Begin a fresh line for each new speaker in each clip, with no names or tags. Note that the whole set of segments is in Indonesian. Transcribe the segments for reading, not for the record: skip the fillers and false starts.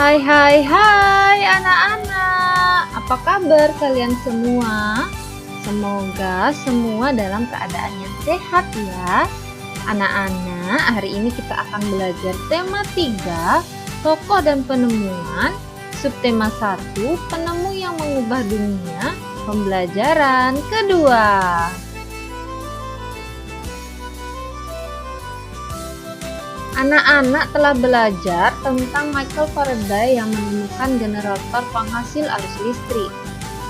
Hai anak-anak, apa kabar kalian semua? Semoga semua dalam keadaan yang sehat ya. Anak-anak, hari ini kita akan belajar tema 3, tokoh dan penemuan, subtema 1, penemu yang mengubah dunia, pembelajaran kedua. Anak-anak telah belajar tentang Michael Faraday yang menemukan generator penghasil arus listrik.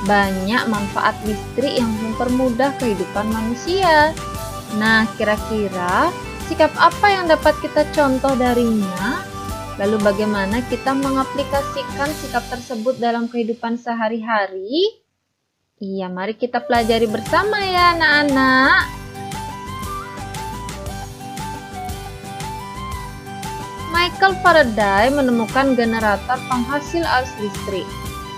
Banyak manfaat listrik yang mempermudah kehidupan manusia. Nah, kira-kira sikap apa yang dapat kita contoh darinya? Lalu bagaimana kita mengaplikasikan sikap tersebut dalam kehidupan sehari-hari? Iya, mari kita pelajari bersama ya anak-anak. Michael Faraday menemukan generator penghasil arus listrik.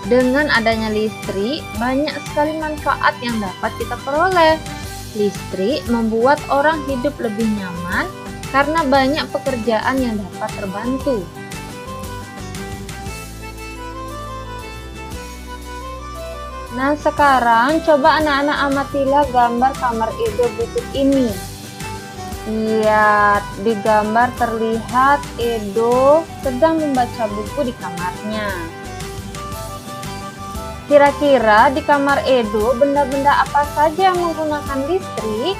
Dengan adanya listrik, banyak sekali manfaat yang dapat kita peroleh. Listrik membuat orang hidup lebih nyaman karena banyak pekerjaan yang dapat terbantu. Nah, sekarang coba anak-anak amatilah gambar kamar Edo berikut ini. Iya, di gambar terlihat Edo sedang membaca buku di kamarnya. Kira-kira di kamar Edo benda-benda apa saja yang menggunakan listrik?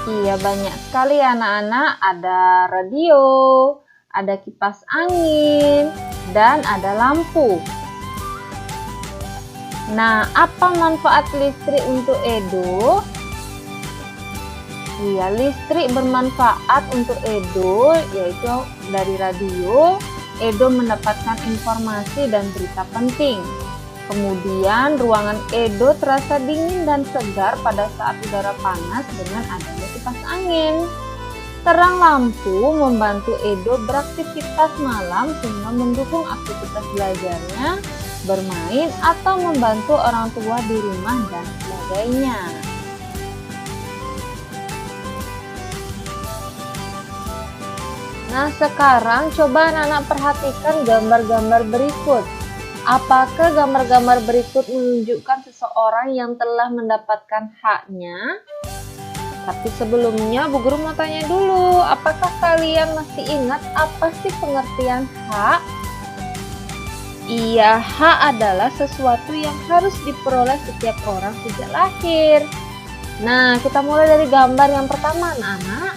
Iya, banyak sekali anak-anak. Ada radio, ada kipas angin, dan ada lampu. Nah, apa manfaat listrik untuk Edo? Iya, listrik bermanfaat untuk Edo, yaitu dari radio, Edo mendapatkan informasi dan berita penting. Kemudian ruangan Edo terasa dingin dan segar pada saat udara panas dengan adanya kipas angin. Terang lampu membantu Edo beraktivitas malam sehingga mendukung aktivitas belajarnya, bermain, atau membantu orang tua di rumah dan sebagainya. Nah, sekarang coba anak-anak perhatikan gambar-gambar berikut. Apakah gambar-gambar berikut menunjukkan seseorang yang telah mendapatkan haknya? Tapi sebelumnya Bu Guru mau tanya dulu, apakah kalian masih ingat apa sih pengertian hak? Iya, hak adalah sesuatu yang harus diperoleh setiap orang sejak lahir. Nah, kita mulai dari gambar yang pertama, anak-anak.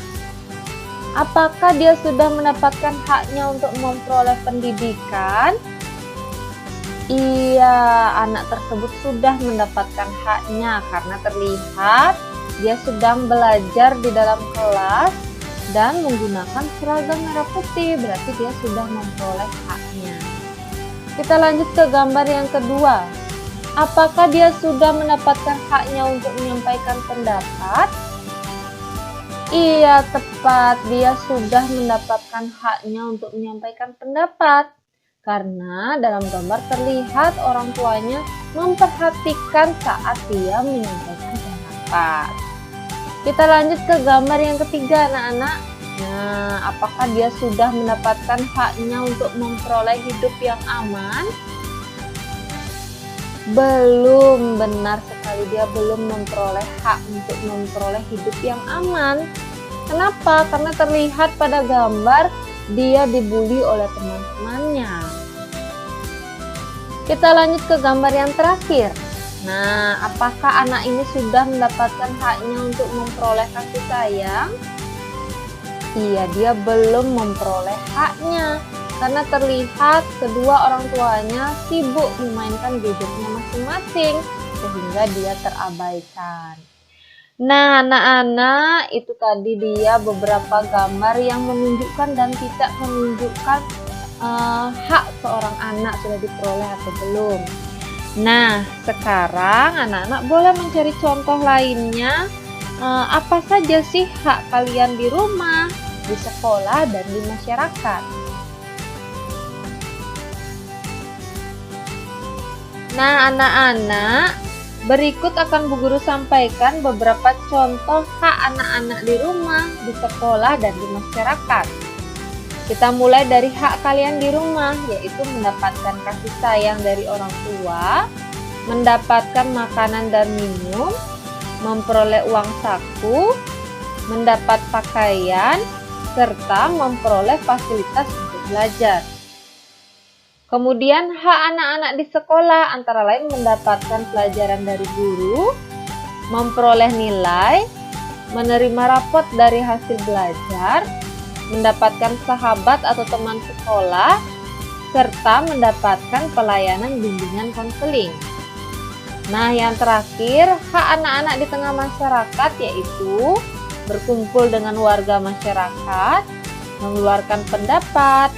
Apakah dia sudah mendapatkan haknya untuk memperoleh pendidikan? Iya, anak tersebut sudah mendapatkan haknya karena terlihat dia sedang belajar di dalam kelas dan menggunakan seragam merah putih, berarti dia sudah memperoleh haknya. Kita lanjut ke gambar yang kedua. Apakah dia sudah mendapatkan haknya untuk menyampaikan pendapat? Iya, tepat. Dia sudah mendapatkan haknya untuk menyampaikan pendapat. Karena dalam gambar terlihat orang tuanya memperhatikan saat dia menyampaikan pendapat. Kita lanjut ke gambar yang ketiga, anak-anak. Nah, apakah dia sudah mendapatkan haknya untuk memperoleh hidup yang aman? Belum, benar sekali, dia belum memperoleh hak untuk memperoleh hidup yang aman. Kenapa? Karena terlihat pada gambar dia dibully oleh teman-temannya. Kita lanjut ke gambar yang terakhir. Nah, apakah anak ini sudah mendapatkan haknya untuk memperoleh kasih sayang? Iya, dia belum memperoleh haknya. Karena terlihat kedua orang tuanya sibuk memainkan gadgetnya masing-masing sehingga dia terabaikan. Nah, anak-anak, itu tadi dia beberapa gambar yang menunjukkan dan tidak menunjukkan hak seorang anak sudah diperoleh atau belum. Nah, sekarang anak-anak boleh mencari contoh lainnya. Apa saja sih hak kalian di rumah, di sekolah, dan di masyarakat? Nah, anak-anak, berikut akan Bu Guru sampaikan beberapa contoh hak anak-anak di rumah, di sekolah, dan di masyarakat. Kita mulai dari hak kalian di rumah, yaitu mendapatkan kasih sayang dari orang tua, mendapatkan makanan dan minum, memperoleh uang saku, mendapat pakaian, serta memperoleh fasilitas untuk belajar. Kemudian hak anak-anak di sekolah antara lain mendapatkan pelajaran dari guru, memperoleh nilai, menerima rapot dari hasil belajar, mendapatkan sahabat atau teman sekolah, serta mendapatkan pelayanan bimbingan konseling. Nah, yang terakhir, hak anak-anak di tengah masyarakat yaitu berkumpul dengan warga masyarakat, mengeluarkan pendapat,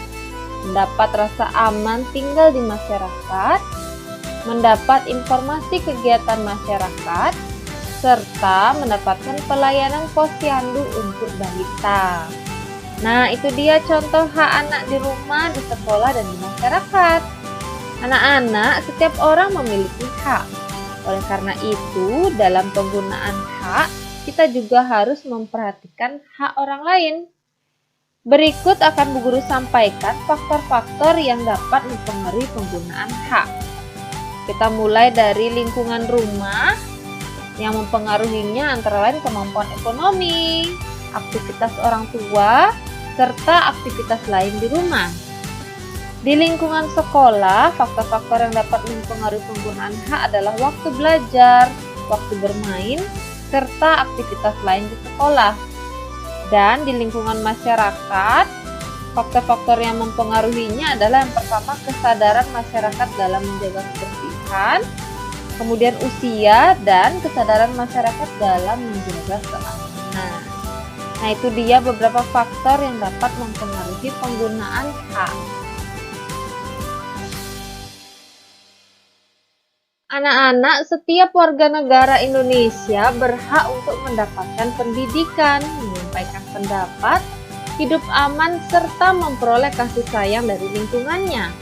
mendapat rasa aman tinggal di masyarakat, mendapat informasi kegiatan masyarakat, serta mendapatkan pelayanan posyandu untuk balita. Nah, itu dia contoh hak anak di rumah, di sekolah, dan di masyarakat. Anak-anak, setiap orang memiliki hak. Oleh karena itu, dalam penggunaan hak, kita juga harus memperhatikan hak orang lain. Berikut akan Bu Guru sampaikan faktor-faktor yang dapat mempengaruhi penggunaan hak. Kita mulai dari lingkungan rumah. Yang mempengaruhinya antara lain kemampuan ekonomi, aktivitas orang tua, serta aktivitas lain di rumah. Di lingkungan sekolah, faktor-faktor yang dapat mempengaruhi penggunaan hak adalah waktu belajar, waktu bermain, serta aktivitas lain di sekolah. Dan di lingkungan masyarakat, faktor-faktor yang mempengaruhinya adalah yang pertama kesadaran masyarakat dalam menjaga kebersihan, kemudian usia dan kesadaran masyarakat dalam menjaga keamanan. Nah, itu dia beberapa faktor yang dapat mempengaruhi penggunaan hak. Anak-anak, setiap warga negara Indonesia berhak untuk mendapatkan pendidikan, menyampaikan pendapat, hidup aman, serta memperoleh kasih sayang dari lingkungannya.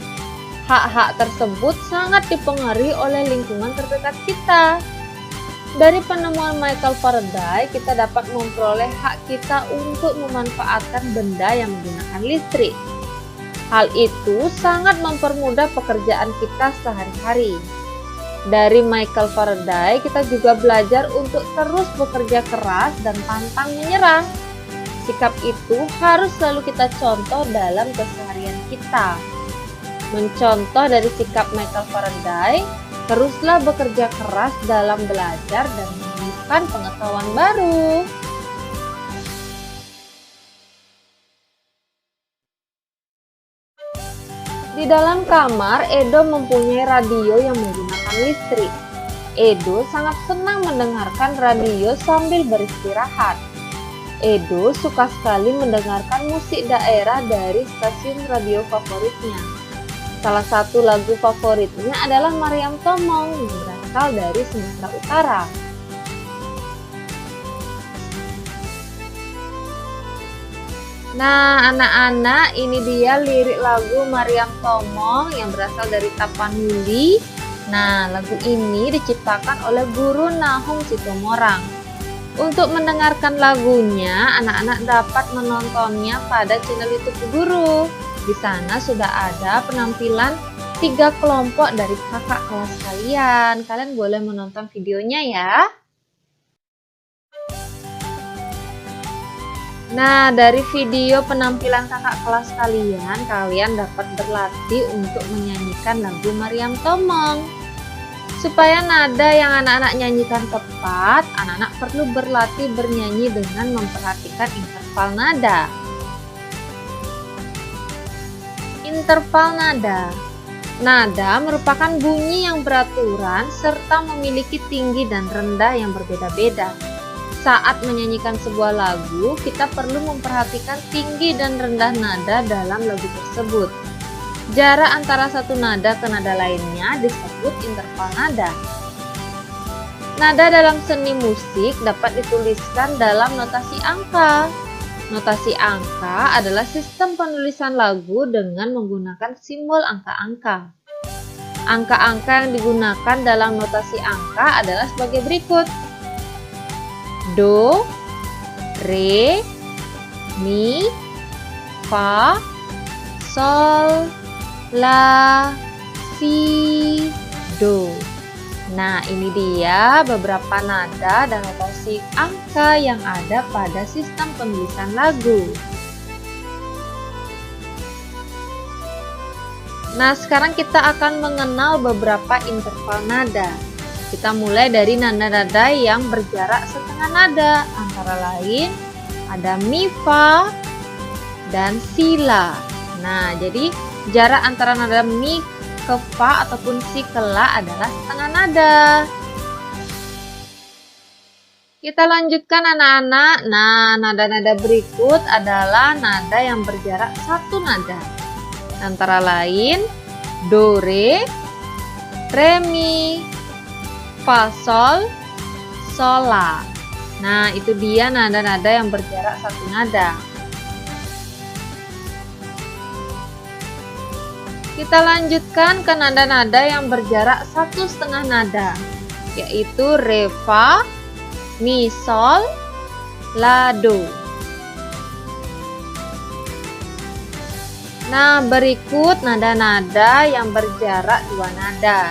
Hak-hak tersebut sangat dipengaruhi oleh lingkungan terdekat kita. Dari penemuan Michael Faraday, kita dapat memperoleh hak kita untuk memanfaatkan benda yang menggunakan listrik. Hal itu sangat mempermudah pekerjaan kita sehari-hari. Dari Michael Faraday, kita juga belajar untuk terus bekerja keras dan pantang menyerah. Sikap itu harus selalu kita contoh dalam keseharian kita. Mencontoh dari sikap Michael Faraday, teruslah bekerja keras dalam belajar dan menemukan pengetahuan baru. Di dalam kamar, Edo mempunyai radio yang menggunakan listrik. Edo sangat senang mendengarkan radio sambil beristirahat. Edo suka sekali mendengarkan musik daerah dari stasiun radio favoritnya. Salah satu lagu favoritnya adalah Maryam Tomong yang berasal dari Sumatera Utara. Nah, anak-anak, ini dia lirik lagu Maryam Tomong yang berasal dari Tapanuli. Nah, lagu ini diciptakan oleh guru Nahum Sitomorang. Untuk mendengarkan lagunya, anak-anak dapat menontonnya pada channel YouTube Guru. Di sana sudah ada penampilan 3 kelompok dari kakak kelas kalian. Kalian boleh menonton videonya ya. Nah, dari video penampilan kakak kelas kalian dapat berlatih untuk menyanyikan lagu Maryam Tomong. Supaya nada yang anak-anak nyanyikan tepat, anak-anak perlu berlatih bernyanyi dengan memperhatikan interval nada. Interval nada. Nada merupakan bunyi yang beraturan serta memiliki tinggi dan rendah yang berbeda-beda. Saat menyanyikan sebuah lagu, kita perlu memperhatikan tinggi dan rendah nada dalam lagu tersebut. Jarak antara satu nada ke nada lainnya disebut interval nada. Nada dalam seni musik dapat dituliskan dalam notasi angka. Notasi angka adalah sistem penulisan lagu dengan menggunakan simbol angka-angka. Angka-angka yang digunakan dalam notasi angka adalah sebagai berikut: Do, Re, Mi, Fa, sol, la, si, do. Nah, ini dia beberapa nada dan notasi angka yang ada pada sistem penulisan lagu. Nah, sekarang kita akan mengenal beberapa interval nada. Kita mulai dari nada-nada yang berjarak setengah nada, antara lain ada mi, fa, dan si, la. Nah, jadi jarak antara nada mi ke fa ataupun si ke la adalah setengah nada. Kita lanjutkan anak-anak. Nah, nada-nada berikut adalah nada yang berjarak satu nada. Antara lain do, re mi, fa, sol, la. Nah, itu dia nada-nada yang berjarak satu nada. Kita lanjutkan ke nada-nada yang berjarak satu setengah nada, yaitu re, fa, mi, sol, la, do. Nah, berikut nada-nada yang berjarak dua nada,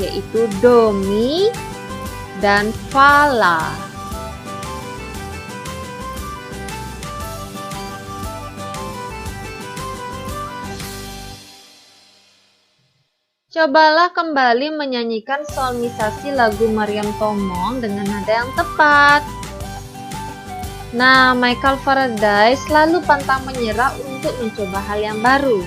yaitu do, mi, dan fa, la. Cobalah kembali menyanyikan solmisasi lagu Maryam Tomong dengan nada yang tepat. Nah, Michael Faraday selalu pantang menyerah untuk mencoba hal yang baru.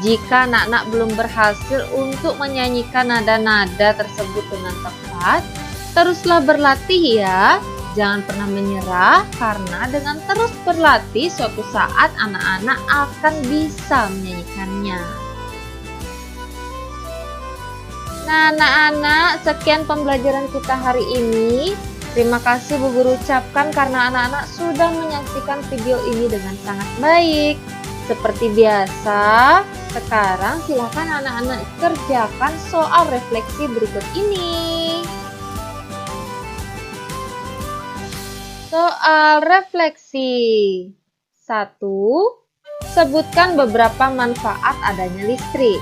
Jika anak-anak belum berhasil untuk menyanyikan nada-nada tersebut dengan tepat, teruslah berlatih ya. Jangan pernah menyerah, karena dengan terus berlatih suatu saat anak-anak akan bisa menyanyikannya. Nah, anak-anak, sekian pembelajaran kita hari ini. Terima kasih Bu Guru ucapkan karena anak-anak sudah menyaksikan video ini dengan sangat baik. Seperti biasa, sekarang silakan anak-anak kerjakan soal refleksi berikut ini. Soal refleksi 1. Sebutkan beberapa manfaat adanya listrik.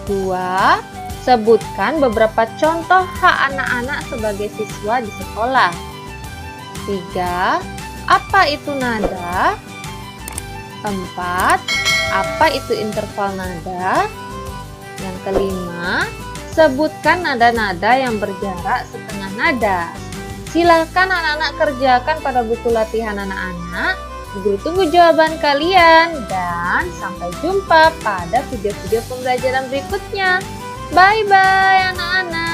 2. Sebutkan beberapa contoh hak anak-anak sebagai siswa di sekolah. 3. Apa itu nada? 4. Apa itu interval nada? Yang kelima, sebutkan nada-nada yang berjarak setengah nada. Silakan anak-anak kerjakan pada buku latihan anak-anak. Guru tunggu jawaban kalian dan sampai jumpa pada video-video pembelajaran berikutnya. Bye-bye anak-anak.